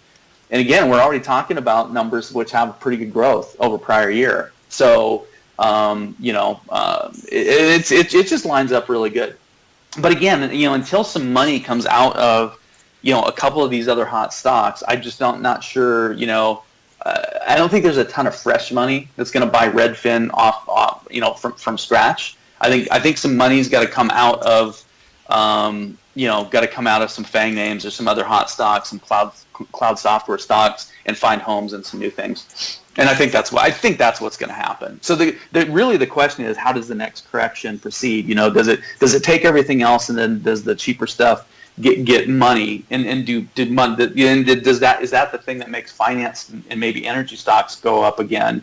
And again, we're already talking about numbers which have pretty good growth over prior year. So it just lines up really good. But again, until some money comes out of a couple of these other hot stocks, I just not sure. I don't think there's a ton of fresh money that's going to buy Redfin off from scratch. I think some money's got to come out of some FANG names or some other hot stocks, some cloud software stocks, and find homes and some new things. And I think that's what's going to happen. So really the question is, how does the next correction proceed? Does it take everything else, and then does the cheaper stuff get money, and is that the thing that makes finance and maybe energy stocks go up again,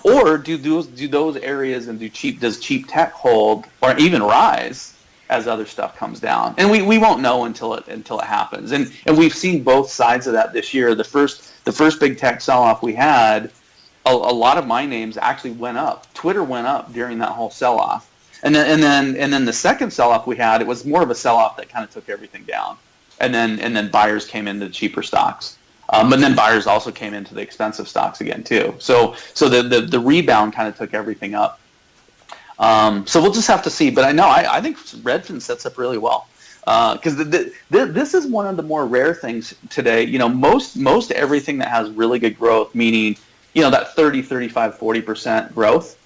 or do those areas, and does cheap tech hold or even rise as other stuff comes down? And we won't know until it happens. And we've seen both sides of that this year. The first big tech sell-off we had, a lot of my names actually went up. Twitter went up during that whole sell-off. And then the second sell-off we had, it was more of a sell-off that kind of took everything down. And then buyers came into the cheaper stocks. But then buyers also came into the expensive stocks again too. So the rebound kind of took everything up. So we'll just have to see. But I think Redfin sets up really well. Because this is one of the more rare things today. Most everything that has really good growth, meaning that 30, 35, 40% growth,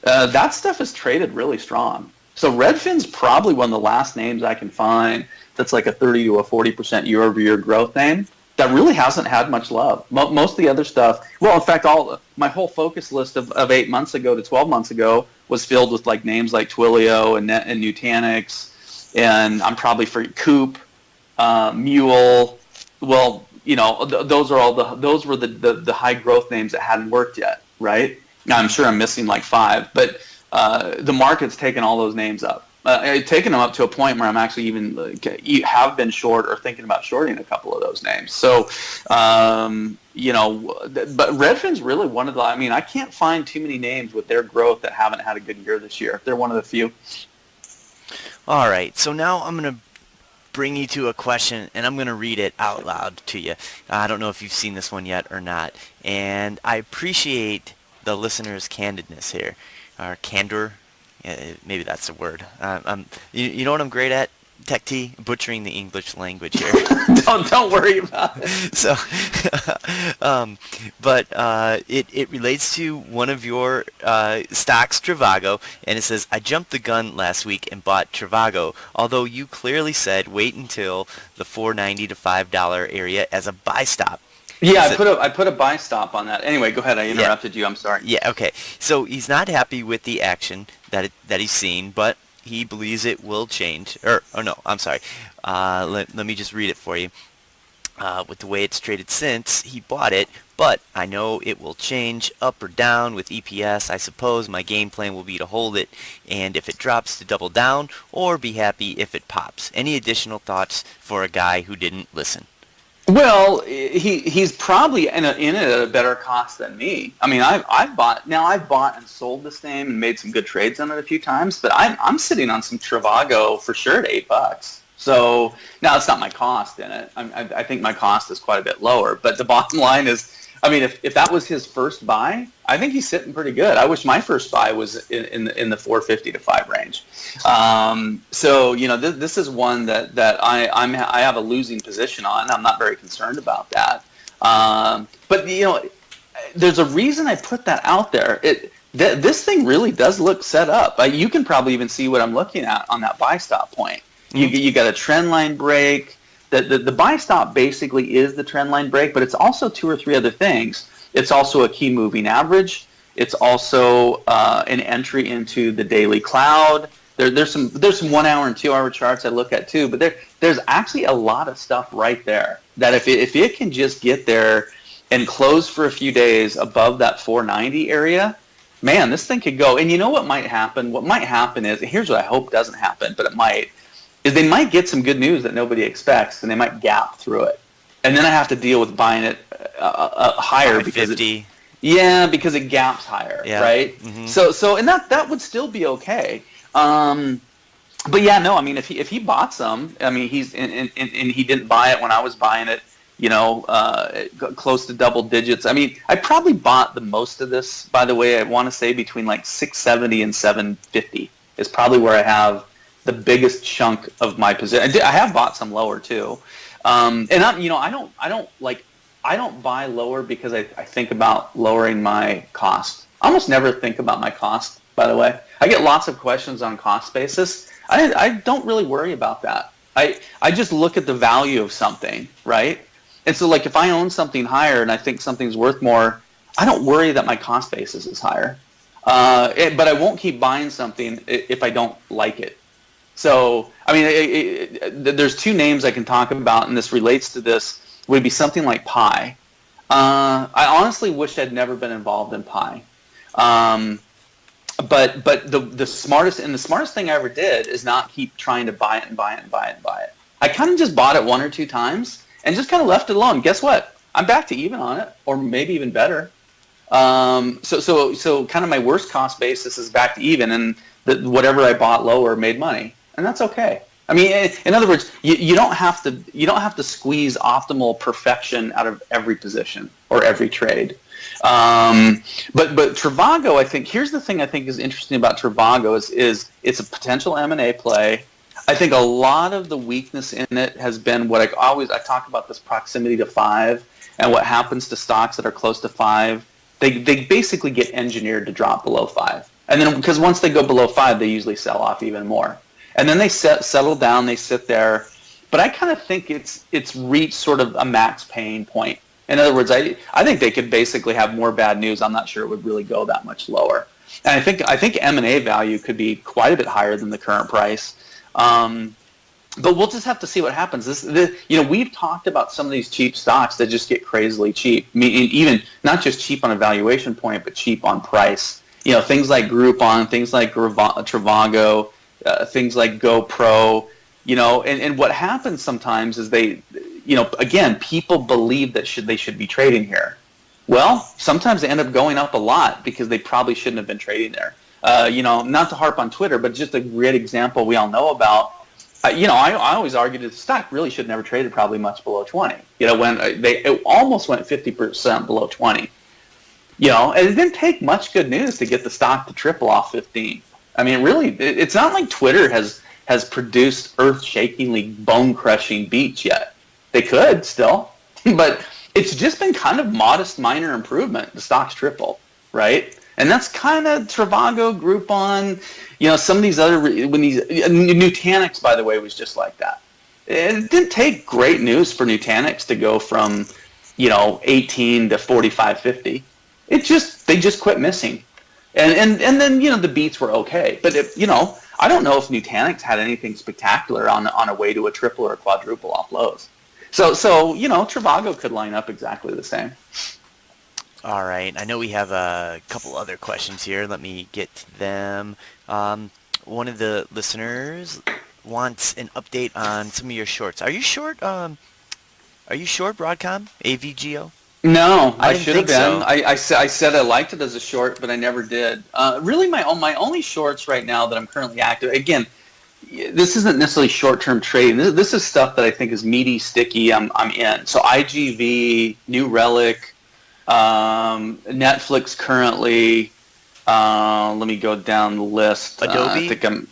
that stuff is traded really strong. So Redfin's probably one of the last names I can find that's like a 30 to a 40% year-over-year growth name that really hasn't had much love. Most of the other stuff, well, in fact, my whole focus list of 8 months ago to 12 months ago was filled with like names like Twilio and Nutanix, and I'm probably for Coop, Mule. Well, those were the high growth names that hadn't worked yet, right? Now, I'm sure I'm missing like 5, but the market's taken all those names up. I've taken them up to a point where I'm actually even have been short or thinking about shorting a couple of those names. So, but Redfin's really one of the, I can't find too many names with their growth that haven't had a good year this year. They're one of the few. All right, so now I'm going to bring you to a question, and I'm going to read it out loud to you. I don't know if you've seen this one yet or not, and I appreciate the listener's candidness here, or candor. Maybe that's the word. You know what I'm great at, Tech T? Butchering the English language here. don't worry about it. So, but it relates to one of your stocks, Trivago, and it says, I jumped the gun last week and bought Trivago, although you clearly said wait until the $4.90 to $5 area as a buy stop. Yeah, I put a buy stop on that. Anyway, go ahead. I interrupted you. I'm sorry. Yeah, okay. So he's not happy with the action that he's seen, but he believes it will change. Oh no, I'm sorry. Let me just read it for you. With the way it's traded since he bought it, but I know it will change up or down with EPS. I suppose my game plan will be to hold it, and if it drops, to double down, or be happy if it pops. Any additional thoughts for a guy who didn't listen? Well, he's probably in it at a better cost than me. I mean, I've bought and sold this name and made some good trades on it a few times, but I'm sitting on some Trivago for sure at $8. So now it's not my cost in it. I think my cost is quite a bit lower. But the bottom line is, I mean, if that was his first buy, I think he's sitting pretty good. I wish my first buy was in the 450 to 5 range. So this is one that I have a losing position on. I'm not very concerned about that. But there's a reason I put that out there. This thing really does look set up. You can probably even see what I'm looking at on that buy stop point. You got a trend line break. The buy stop basically is the trend line break, but it's also 2 or 3 other things. It's also a key moving average. It's also an entry into the daily cloud. There's some 1 hour and 2 hour charts I look at too, but there's actually a lot of stuff right there that if it can just get there and close for a few days above that 490 area, man, this thing could go. And you know what might happen? What might happen is, here's what I hope doesn't happen, but it might, is they might get some good news that nobody expects, and they might gap through it. And then I have to deal with buying it higher because it gaps higher, right? Mm-hmm. So and that would still be okay. But yeah, no, I mean, if he bought some, I mean, he's and he didn't buy it when I was buying it, close to double digits. I mean, I probably bought the most of this, by the way. I want to say between like 670 and 750 is probably where I have the biggest chunk of my position. I have bought some lower too, and I don't buy lower because I think about lowering my cost. I almost never think about my cost, by the way. I get lots of questions on cost basis. I don't really worry about that. I just look at the value of something, right? And so, like, if I own something higher and I think something's worth more, I don't worry that my cost basis is higher. But I won't keep buying something if I don't like it. So, I mean, there's 2 names I can talk about, and this relates to this, would be something like Pi. I honestly wish I'd never been involved in Pi. But the smartest thing I ever did is not keep trying to buy it and buy it and buy it and buy it. I kind of just bought it 1 or 2 times and just kind of left it alone. Guess what? I'm back to even on it, or maybe even better. So kind of my worst cost basis is back to even, and whatever I bought lower made money. And that's okay. I mean, in other words, you don't have to squeeze optimal perfection out of every position or every trade. But Trivago, I think, here's the thing I think is interesting about Trivago is it's a potential M&A play. I think a lot of the weakness in it has been what I talk about, this proximity to 5 and what happens to stocks that are close to 5. They basically get engineered to drop below 5. And then because once they go below 5, they usually sell off even more. And then they settle down, they sit there. But I kind of think it's reached sort of a max pain point. In other words, I think they could basically have more bad news. I'm not sure it would really go that much lower. And I think M&A value could be quite a bit higher than the current price. But we'll just have to see what happens. We've talked about some of these cheap stocks that just get crazily cheap. I mean, even not just cheap on a valuation point, but cheap on price. Things like Groupon, things like Trivago, things like GoPro, and what happens sometimes is again, people believe that they should be trading here. Well, sometimes they end up going up a lot because they probably shouldn't have been trading there. Not to harp on Twitter, but just a great example we all know about. I always argued that the stock really should never traded probably much below 20. When it almost went 50% below 20. And it didn't take much good news to get the stock to triple off 15. I mean, really, it's not like Twitter has produced earth-shakingly bone-crushing beats yet. They could still, but it's just been kind of modest, minor improvement. The stock's tripled, right? And that's kind of Trivago, Groupon, some of these other, Nutanix, by the way, was just like that. It didn't take great news for Nutanix to go from, 18 to 45.50. They just quit missing. And then, you know, the beats were okay. But, you know, I don't know if Nutanix had anything spectacular on a way to a triple or a quadruple off lows. So you know, Trivago could line up exactly the same. All right. I know we have a couple other questions here. Let me get to them. One of the listeners wants an update on some of your shorts. Are you short? Are you short Broadcom AVGO? No, I I didn't should have think so. been. I said I liked it as a short, but I never did. Really, my only shorts right now that I'm currently active. Again, this isn't necessarily short-term trading. This is stuff that I think is meaty, sticky. I'm in. So IGV, New Relic, Netflix currently. Let me go down the list. Adobe? I think I'm.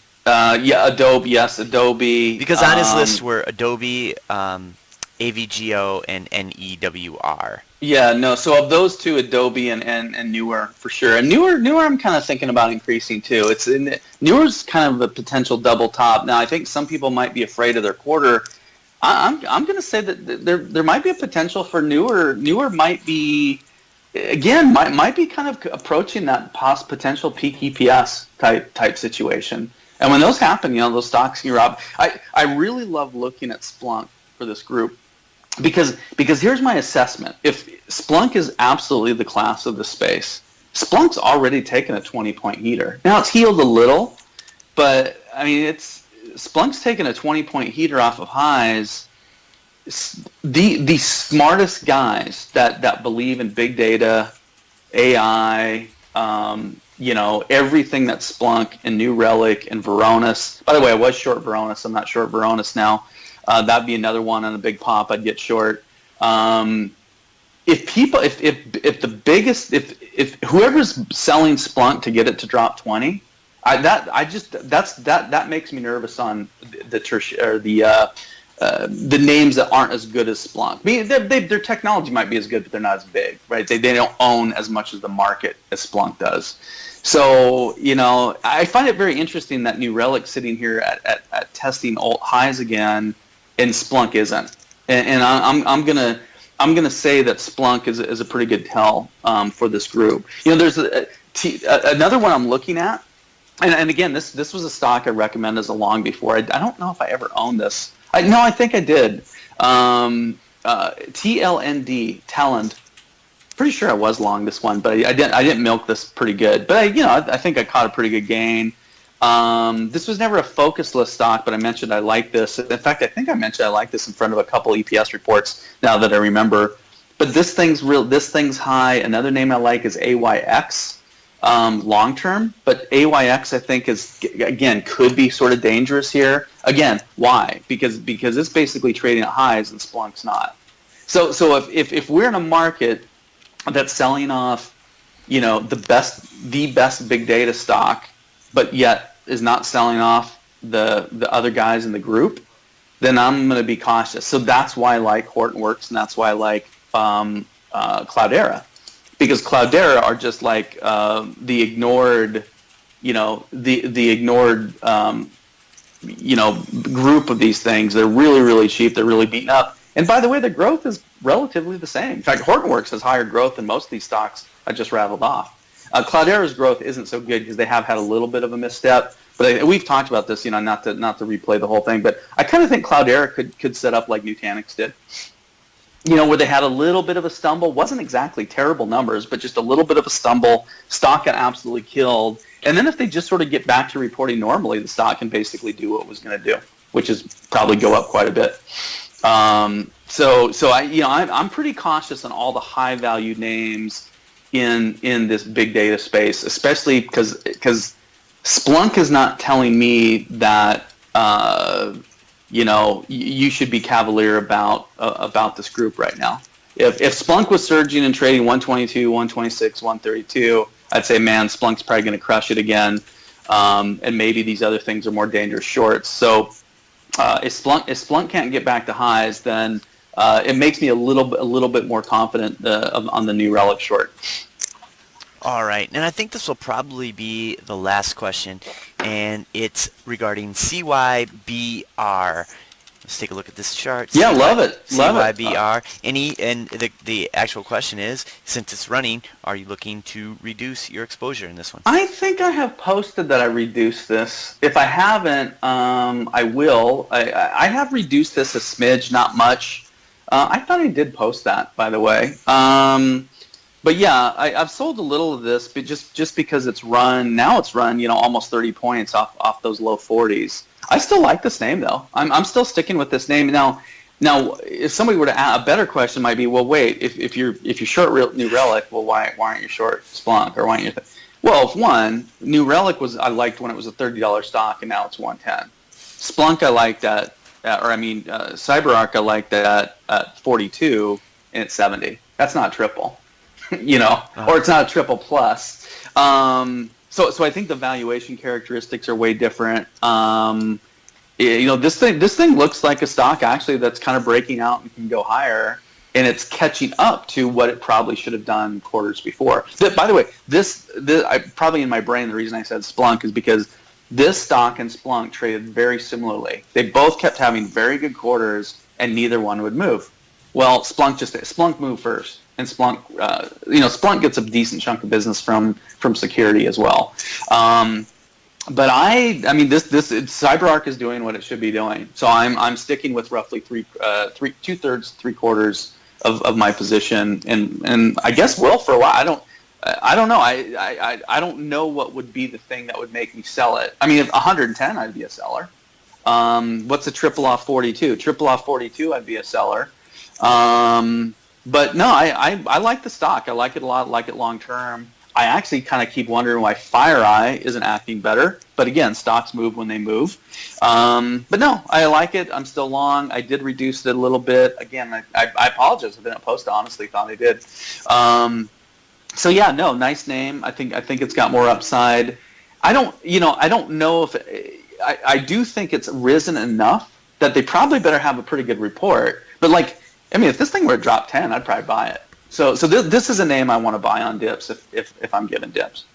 Yeah, Adobe. Yes, Adobe. Because on his list were Adobe, AVGO, and NEWR. Yeah, no. So of those two, Adobe and Newer for sure. And Newer, I'm kind of thinking about increasing too. Newer's kind of a potential double top. Now, I think some people might be afraid of their quarter. I'm going to say that there might be a potential for Newer. Newer might be, again, might be kind of approaching that potential peak EPS type situation. And when those happen, you know, those stocks can rob. I really love looking at Splunk for this group. Because here's my assessment. If Splunk is absolutely the class of the space, Splunk's already taken a 20-point heater. Now it's healed a little, but I mean Splunk's taken a 20-point heater off of highs. The smartest guys that believe in big data, AI, you know, everything that Splunk and New Relic and Varonis. By the way, I was short Varonis. I'm not short Varonis now. That'd be another one on a big pop. I'd get short. If whoever's selling Splunk to get it to drop 20, that makes me nervous on the names that aren't as good as Splunk. I mean, their technology might be as good, but they're not as big, right? They don't own as much as the market as Splunk does. So, you know, I find it very interesting that New Relic sitting here at testing alt highs again, and Splunk isn't. And I'm gonna say that Splunk is a pretty good tell for this group. You know, there's another one I'm looking at, and again, this was a stock I recommended as a long before. I don't know if I ever owned this. No, I think I did. TLND, Talend. Pretty sure I was long this one, but I didn't milk this pretty good. But I think I caught a pretty good gain. This was never a focus list stock, but I mentioned I like this. In fact, I think I mentioned I like this in front of a couple EPS reports now that I remember. But this thing's high. Another name I like is AYX, long term. But AYX I think could be sort of dangerous here. Again, why? Because it's basically trading at highs and Splunk's not. So if we're in a market that's selling off, you know, the best big data stock, but yet is not selling off the other guys in the group, then I'm going to be cautious. So that's why I like Hortonworks, and that's why I like Cloudera, because Cloudera are just like the ignored, you know, the ignored, you know, group of these things. They're really, really cheap. They're really beaten up. And by the way, the growth is relatively the same. In fact, Hortonworks has higher growth than most of these stocks I just rattled off. Cloudera's growth isn't so good because they have had a little bit of a misstep. But we've talked about this, you know, not to replay the whole thing. But I kind of think Cloudera could set up like Nutanix did. You know, where they had a little bit of a stumble. Wasn't exactly terrible numbers, but just a little bit of a stumble. Stock got absolutely killed. And then if they just sort of get back to reporting normally, the stock can basically do what it was going to do, which is probably go up quite a bit. So I'm pretty cautious on all the high value names in this big data space, especially because Splunk is not telling me that you know, you should be cavalier about this group right now. If Splunk was surging and trading 122, 126, 132, I'd say, man, Splunk's probably going to crush it again, and maybe these other things are more dangerous shorts. So if Splunk can't get back to highs, then it makes me a little bit more confident on the New Relic short. All right, and I think this will probably be the last question, and it's regarding CYBR. Let's take a look at this chart. Yeah, love it. Love it. CYBR. And the actual question is, since it's running, are you looking to reduce your exposure in this one? I think I have posted that I reduced this. If I haven't, I will. I have reduced this a smidge, not much. I thought I did post that, by the way. But yeah, I've sold a little of this, but just because it's run, almost 30 points off those low 40s. I still like this name though. I'm still sticking with this name now. If somebody were to ask, a better question might be, well, wait, if you're short New Relic, well, why aren't you short Splunk, or why aren't you? Well, if one, New Relic I liked when it was a $30 stock, and now it's 110. Splunk I liked at, CyberArk I liked at 42, and it's 70. That's not triple, or it's not a triple plus. So I think the valuation characteristics are way different. This thing looks like a stock actually that's kind of breaking out and can go higher, and it's catching up to what it probably should have done quarters before. By the way, this probably in my brain, the reason I said Splunk is because this stock and Splunk traded very similarly. They both kept having very good quarters, and neither one would move. Well, Splunk moved first. And Splunk, Splunk gets a decent chunk of business from security as well. But CyberArk is doing what it should be doing. So I'm sticking with roughly two-thirds, three-quarters of my position, and I guess will for a while. I don't know. I don't know what would be the thing that would make me sell it. I mean, if 110, I'd be a seller. What's a triple off 42? Triple off 42, I'd be a seller. But no, I like the stock. I like it a lot. I like it long term. I actually kind of keep wondering why FireEye isn't acting better. But again, stocks move when they move. But no, I like it. I'm still long. I did reduce it a little bit. Again, I apologize. I didn't post. I honestly thought I did. So yeah, no, nice name. I think it's got more upside. I don't know if I do think it's risen enough that they probably better have a pretty good report. But if this thing were to drop 10, I'd probably buy it. So this is a name I want to buy on dips if I'm given dips.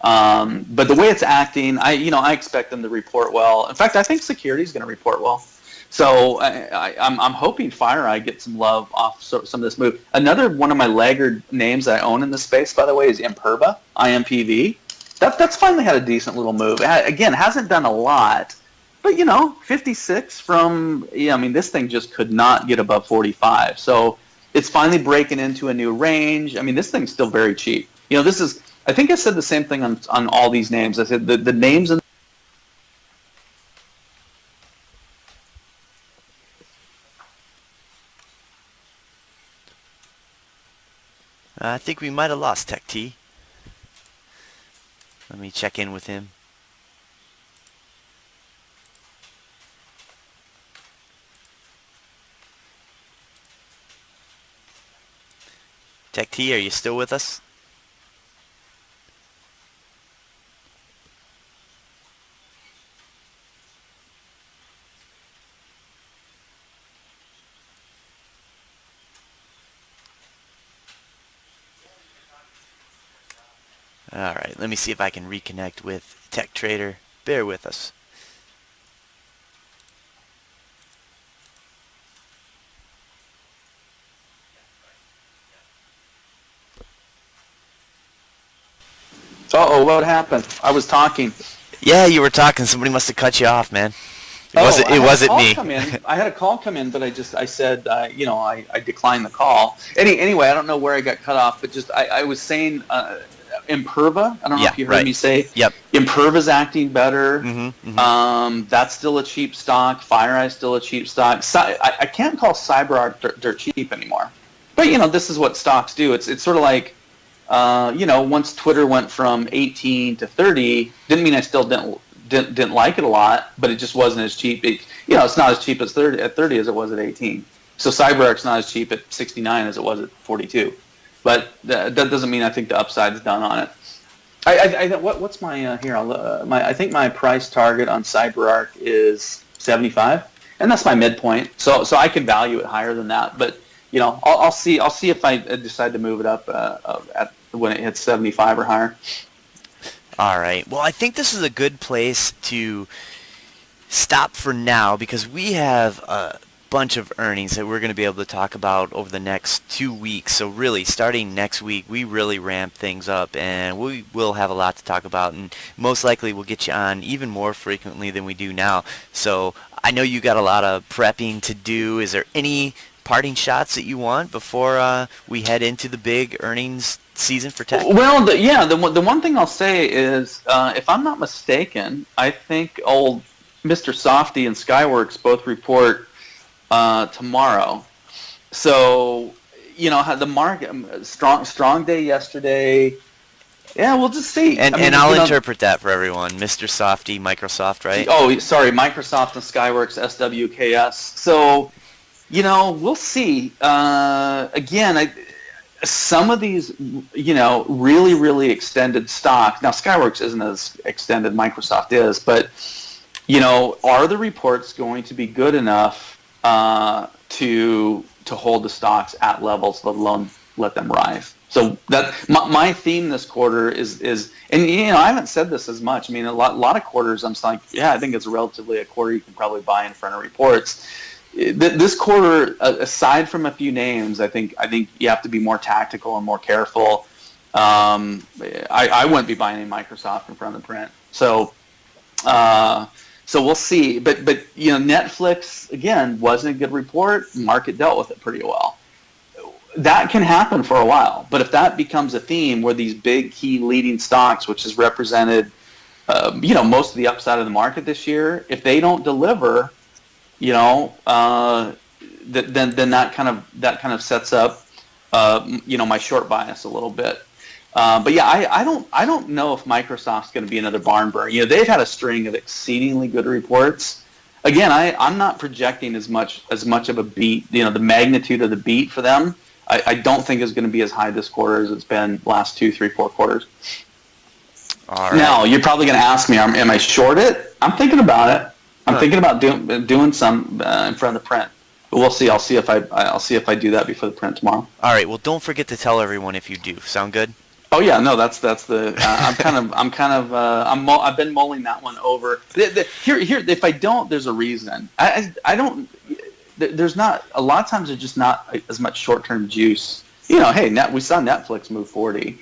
But the way it's acting, I expect them to report well. In fact, I think security is going to report well. So I'm hoping FireEye gets some love off some of this move. Another one of my laggard names that I own in this space, by the way, is Imperva, IMPV. That's finally had a decent little move. Again, hasn't done a lot. But 56 from this thing just could not get above 45. So it's finally breaking into a new range. I mean, this thing's still very cheap. I think I said the same thing on all these names. I said the names in I think we might have lost Tech T. Let me check in with him. Tech T, are you still with us? All right, let me see if I can reconnect with Tech Trader. Bear with us. Uh-oh, what happened? I was talking. Yeah, you were talking. Somebody must have cut you off, man. It wasn't me. I had a call come in, but I said, I declined the call. Anyway, I don't know where I got cut off, but I was saying Imperva. I don't know if you heard me say. Yep. Imperva's acting better. Mm-hmm. That's still a cheap stock. FireEye's still a cheap stock. I can't call CyberArk dirt cheap anymore. But, this is what stocks do. It's sort of like, once Twitter went from 18 to 30, didn't mean I still didn't like it a lot, but it just wasn't as cheap. It's not as cheap at 30 as it was at 18. So CyberArk's not as cheap at 69 as it was at 42. But that doesn't mean I think the upside's done on it. What's my here? I think my price target on CyberArk is 75, and that's my midpoint. So I can value it higher than that. But I'll see if I decide to move it up when it hits 75 or higher. All right. Well, I think this is a good place to stop for now because we have a bunch of earnings that we're going to be able to talk about over the next 2 weeks. So really, starting next week, we really ramp things up, and we will have a lot to talk about, and most likely we'll get you on even more frequently than we do now. So I know you got a lot of prepping to do. Is there any parting shots that you want before we head into the big earnings season for tech? Well, the one thing I'll say is, if I'm not mistaken, I think old Mr. Softy and Skyworks both report tomorrow. So, how the market, strong day yesterday. Yeah, we'll just see. And I'll interpret that for everyone. Mr. Softy, Microsoft, right? Oh, sorry, Microsoft and Skyworks, SWKS. So, we'll see. Again, some of these, really, really extended stock. Now, Skyworks isn't as extended Microsoft is, but, are the reports going to be good enough to hold the stocks at levels, let alone let them rise? So that my theme this quarter is, and I haven't said this as much. I mean, a lot of quarters I'm just like, yeah, I think it's relatively a quarter you can probably buy in front of reports. This quarter, aside from a few names, I think you have to be more tactical and more careful. I wouldn't be buying any Microsoft in front of the print. So we'll see. But Netflix again wasn't a good report. Market dealt with it pretty well. That can happen for a while, but if that becomes a theme where these big key leading stocks, which has represented, most of the upside of the market this year, if they don't deliver, then that kind of sets up, my short bias a little bit. But yeah, I don't know if Microsoft's going to be another barn burner. They've had a string of exceedingly good reports. Again, I'm not projecting as much of a beat. The magnitude of the beat for them, I don't think is going to be as high this quarter as it's been last 2, 3, 4 quarters. All right. Now you're probably going to ask me, am I short it? I'm thinking about it. I'm thinking about doing some in front of the print. But we'll see. I'll see if I do that before the print tomorrow. All right. Well, don't forget to tell everyone if you do. Sound good? Oh yeah, no, that's the. I've been mulling that one over. Here, if I don't, there's a reason. I don't. There's not a lot of times. There's just not as much short-term juice. Hey, we saw Netflix move 40.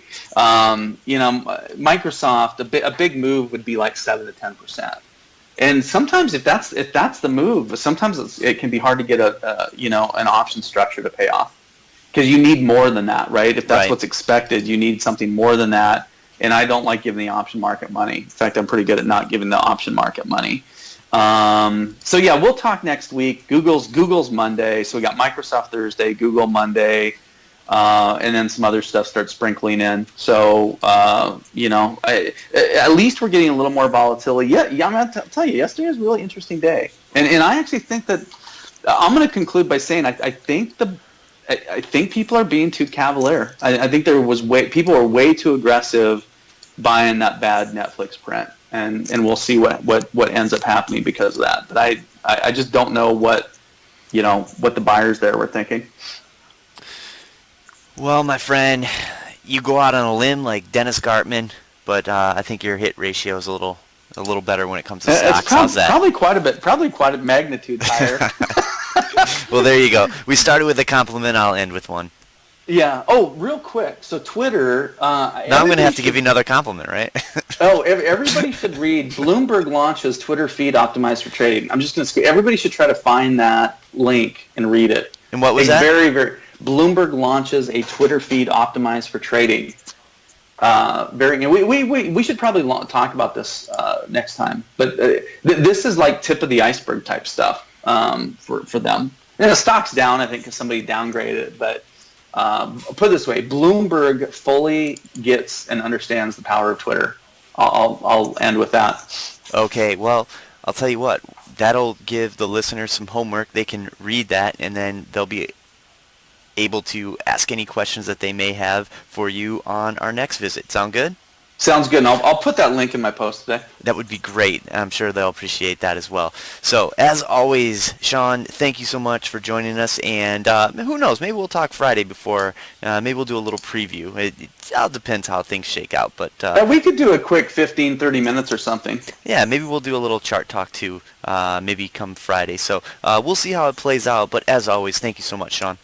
Microsoft, a big move would be like 7 to 10%. And sometimes if that's the move, sometimes it can be hard to get an option structure to pay off. Because you need more than that, right? If that's what's expected, you need something more than that. And I don't like giving the option market money. In fact, I'm pretty good at not giving the option market money. So yeah, we'll talk next week. Google's Monday. So we got Microsoft Thursday, Google Monday, and then some other stuff starts sprinkling in. So, at least we're getting a little more volatility. Yeah, I'm going to tell you, yesterday was a really interesting day. And I actually think that I'm going to conclude by saying I think people are being too cavalier. I think people are way too aggressive buying that bad Netflix print, and we'll see what ends up happening because of that. But I just don't know what the buyers there were thinking. Well, my friend, you go out on a limb like Dennis Gartman, but I think your hit ratio is a little better when it comes to stocks. How's that? Probably quite a magnitude higher. Well, there you go. We started with a compliment. I'll end with one. Yeah. Oh, real quick. So Twitter. Now I'm going to have to give you another compliment, right? Everybody should read. Bloomberg launches Twitter feed optimized for trading. I'm just going to. Everybody should try to find that link and read it. And what was that? Bloomberg launches a Twitter feed optimized for trading. We should probably talk about this next time. But this is like tip of the iceberg type stuff. For them. And the stock's down, I think, because somebody downgraded it. But put it this way, Bloomberg fully gets and understands the power of Twitter. I'll end with that. Okay, well, I'll tell you what. That'll give the listeners some homework. They can read that, and then they'll be able to ask any questions that they may have for you on our next visit. Sound good? Sounds good. And I'll put that link in my post today. That would be great. I'm sure they'll appreciate that as well. So, as always, Sean, thank you so much for joining us. And who knows, maybe we'll talk Friday before. Maybe we'll do a little preview. It all depends how things shake out. But we could do a quick 15, 30 minutes or something. Yeah, maybe we'll do a little chart talk too, maybe come Friday. So we'll see how it plays out. But as always, thank you so much, Sean.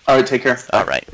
All right, take care. All right.